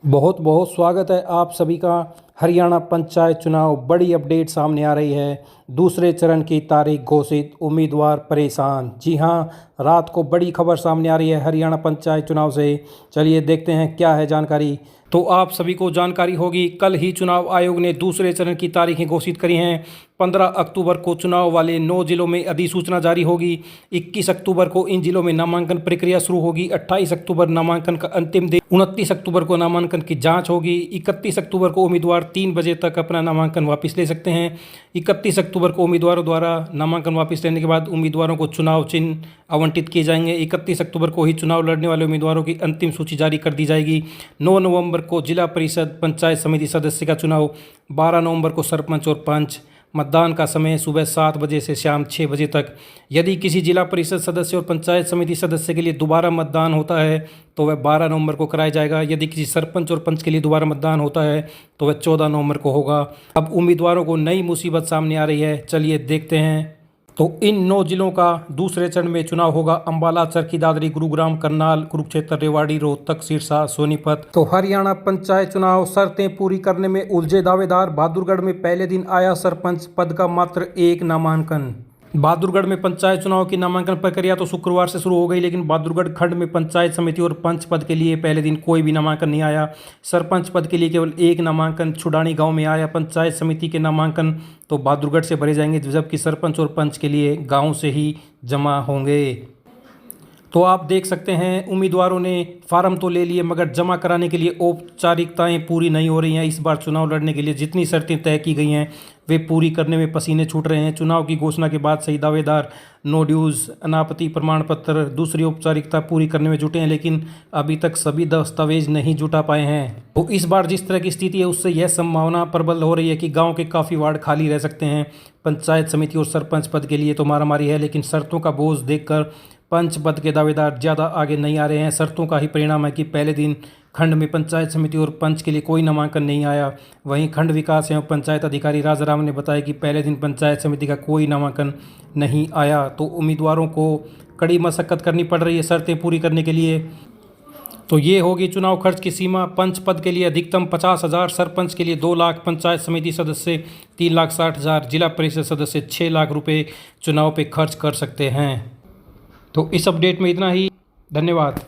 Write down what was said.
बहुत बहुत स्वागत है आप सभी का। हरियाणा पंचायत चुनाव बड़ी अपडेट सामने आ रही है। दूसरे चरण की तारीख घोषित, उम्मीदवार परेशान। जी हां, रात को बड़ी खबर सामने आ रही है हरियाणा पंचायत चुनाव से। चलिए देखते हैं क्या है जानकारी। तो आप सभी को जानकारी होगी, कल ही चुनाव आयोग ने दूसरे चरण की तारीखें घोषित करी हैं। 15 अक्टूबर को चुनाव वाले 9 जिलों में अधिसूचना जारी होगी। 21 अक्टूबर को इन जिलों में नामांकन प्रक्रिया शुरू होगी। 28 अक्टूबर नामांकन का अंतिम दिन। 29 अक्टूबर को नामांकन की जांच होगी। 31 अक्टूबर को उम्मीदवार 3 बजे तक अपना नामांकन वापस ले सकते हैं। 31 अक्टूबर को उम्मीदवारों द्वारा नामांकन वापस लेने के बाद उम्मीदवारों को चुनाव चिन्ह आवंटित किए जाएंगे। 31 अक्टूबर को ही चुनाव लड़ने वाले उम्मीदवारों की अंतिम सूची जारी कर दी जाएगी। 9 नवंबर को जिला परिषद पंचायत समिति सदस्य का चुनाव। 12 नवंबर को सरपंच और पंच। मतदान का समय सुबह 7 बजे से शाम 6 बजे तक। यदि किसी जिला परिषद सदस्य और पंचायत समिति सदस्य के लिए दोबारा मतदान होता है तो वह 12 नवंबर को कराया जाएगा। यदि किसी सरपंच और पंच के लिए दोबारा मतदान होता है तो वह 14 नवंबर को होगा। अब उम्मीदवारों को नई मुसीबत सामने आ रही है, चलिए देखते हैं। तो इन 9 जिलों का दूसरे चरण में चुनाव होगा। अंबाला, चरखी दादरी, गुरुग्राम, करनाल, कुरुक्षेत्र, रेवाड़ी, रोहतक, सिरसा, सोनीपत। तो हरियाणा पंचायत चुनाव, शर्तें पूरी करने में उलझे दावेदार। बहादुरगढ़ में पहले दिन आया सरपंच पद का मात्र एक नामांकन। बहादुरगढ़ में पंचायत चुनाव की नामांकन प्रक्रिया तो शुक्रवार से शुरू हो गई, लेकिन बहादुरगढ़ खंड में पंचायत समिति और पंच पद के लिए पहले दिन कोई भी नामांकन नहीं आया। सरपंच पद के लिए केवल एक नामांकन छुडानी गांव में आया। पंचायत समिति के नामांकन तो बहादुरगढ़ से भरे जाएंगे, जबकि सरपंच और पंच के लिए गाँव से ही जमा होंगे। तो आप देख सकते हैं, उम्मीदवारों ने फार्म तो ले लिए मगर जमा कराने के लिए औपचारिकताएं पूरी नहीं हो रही हैं। इस बार चुनाव लड़ने के लिए जितनी शर्तें तय की गई हैं वे पूरी करने में पसीने छूट रहे हैं। चुनाव की घोषणा के बाद सही दावेदार नो ड्यूज, अनापत्ति प्रमाण पत्र, दूसरी औपचारिकता पूरी करने में जुटे हैं, लेकिन अभी तक सभी दस्तावेज नहीं जुटा पाए हैं। तो इस बार जिस तरह की स्थिति है उससे यह संभावना प्रबल हो रही है कि गाँव के काफ़ी वार्ड खाली रह सकते हैं। पंचायत समिति और सरपंच पद के लिए तो मारामारी है, लेकिन शर्तों का बोझ देखकर पंच पद के दावेदार ज़्यादा आगे नहीं आ रहे हैं। शर्तों का ही परिणाम है कि पहले दिन खंड में पंचायत समिति और पंच के लिए कोई नामांकन नहीं आया। वहीं खंड विकास एवं पंचायत अधिकारी राजाराम ने बताया कि पहले दिन पंचायत समिति का कोई नामांकन नहीं आया। तो उम्मीदवारों को कड़ी मशक्कत करनी पड़ रही है शर्तें पूरी करने के लिए। तो ये होगी चुनाव खर्च की सीमा। पंच पद के लिए अधिकतम 50,000, सरपंच के लिए 2 लाख, पंचायत समिति सदस्य 3,60,000, जिला परिषद सदस्य 6 लाख रुपये चुनाव पे खर्च कर सकते हैं। तो इस अपडेट में इतना ही। धन्यवाद।